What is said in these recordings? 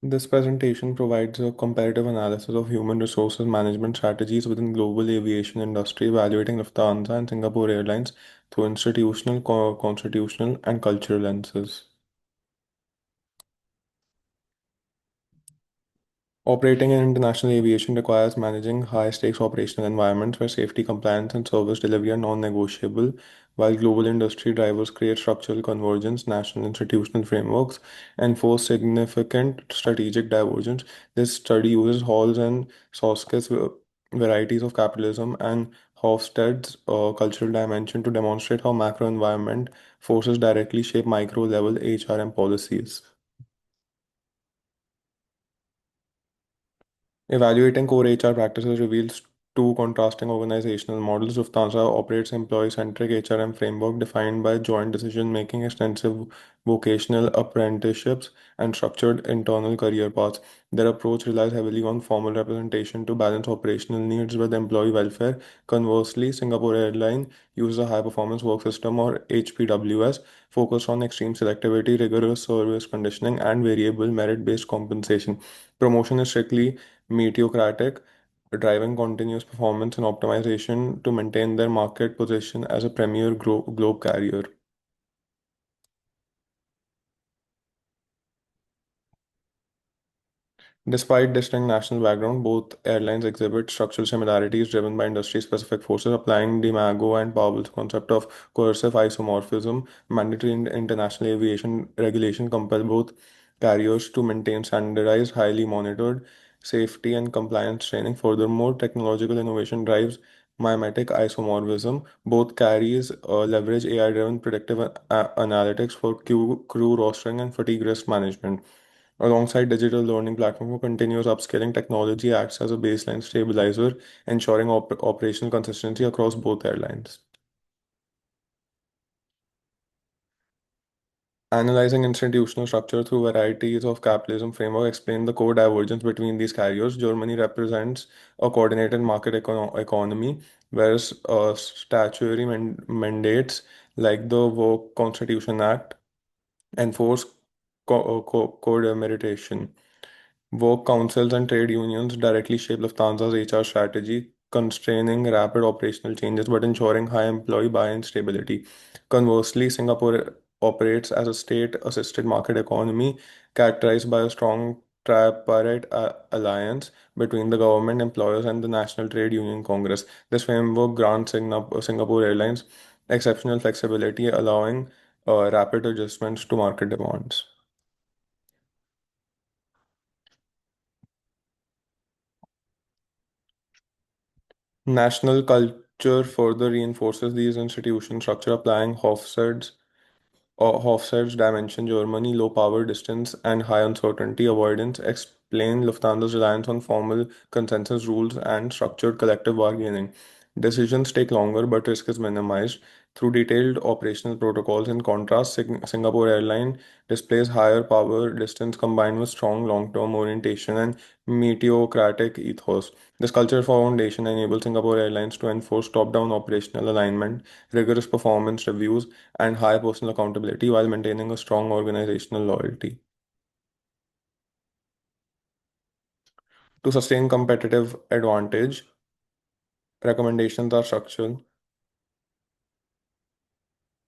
This presentation provides a comparative analysis of human resources management strategies within global aviation industry, evaluating Lufthansa and Singapore Airlines through institutional, constitutional, and cultural lenses. Operating in international aviation requires managing high-stakes operational environments where safety, compliance, and service delivery are non-negotiable, while global industry drivers create structural convergence, national institutional frameworks, and force significant strategic divergence. This study uses Hall's and Sosk's varieties of capitalism and Hofstede's cultural dimension to demonstrate how macro environment forces directly shape micro-level HRM policies. Evaluating core HR practices reveals two contrasting organizational models. Lufthansa operates employee-centric HRM framework defined by joint decision-making, extensive vocational apprenticeships, and structured internal career paths. Their approach relies heavily on formal representation to balance operational needs with employee welfare. Conversely, Singapore Airlines uses a high-performance work system or HPWS focused on extreme selectivity, rigorous service conditioning, and variable merit-based compensation. Promotion is strictly meteocratic, driving continuous performance and optimization to maintain their market position as a premier globe carrier. Despite distinct national background, both airlines exhibit structural similarities driven by industry-specific forces. Applying the Mago and Powell's concept of coercive isomorphism, mandatory international aviation regulation compel both carriers to maintain standardized, highly monitored safety and compliance training. Furthermore, technological innovation drives mimetic isomorphism. Both carriers leverage AI-driven predictive analytics for crew rostering and fatigue risk management. Alongside digital learning platform for continuous upscaling, technology acts as a baseline stabilizer, ensuring operational consistency across both airlines. Analyzing institutional structure through varieties of capitalism framework explain the core divergence between these carriers. Germany represents a coordinated market economy, whereas statutory mandates like the Work Constitution Act enforce co-meritration. Work councils and trade unions directly shape Lufthansa's HR strategy, constraining rapid operational changes but ensuring high employee buy-in stability. Conversely, Singapore operates as a state-assisted market economy characterized by a strong tripartite alliance between the government, employers, and the National Trade Union Congress. This framework grants Singapore Airlines exceptional flexibility, allowing rapid adjustments to market demands. National culture further reinforces these institution structure, applying Hofstede's dimension. Germany, low power distance and high uncertainty avoidance explain Lufthansa's reliance on formal consensus rules and structured collective bargaining. Decisions take longer, but risk is minimized through detailed operational protocols. In contrast, Singapore Airlines displays higher power distance combined with strong long-term orientation and meteocratic ethos. This culture foundation enables Singapore Airlines to enforce top-down operational alignment, rigorous performance reviews, and high personal accountability while maintaining a strong organizational loyalty. To sustain competitive advantage, recommendations are structural.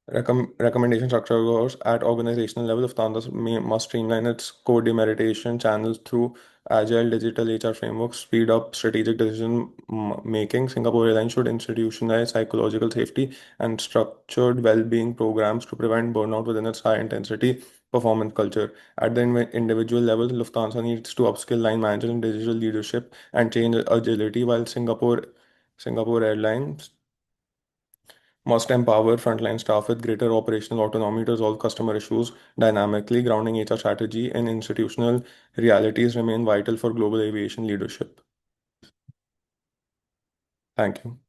Recommendation structure goes at organizational level. Lufthansa must streamline its code demeritation channels through agile digital HR frameworks, speed up strategic decision making. Singapore Airlines should institutionalize psychological safety and structured well-being programs to prevent burnout within its high-intensity performance culture. At the individual level, Lufthansa needs to upskill line managers in digital leadership and change agility, while Singapore Airlines must empower frontline staff with greater operational autonomy to resolve customer issues dynamically. Grounding HR strategy in institutional realities remain vital for global aviation leadership. Thank you.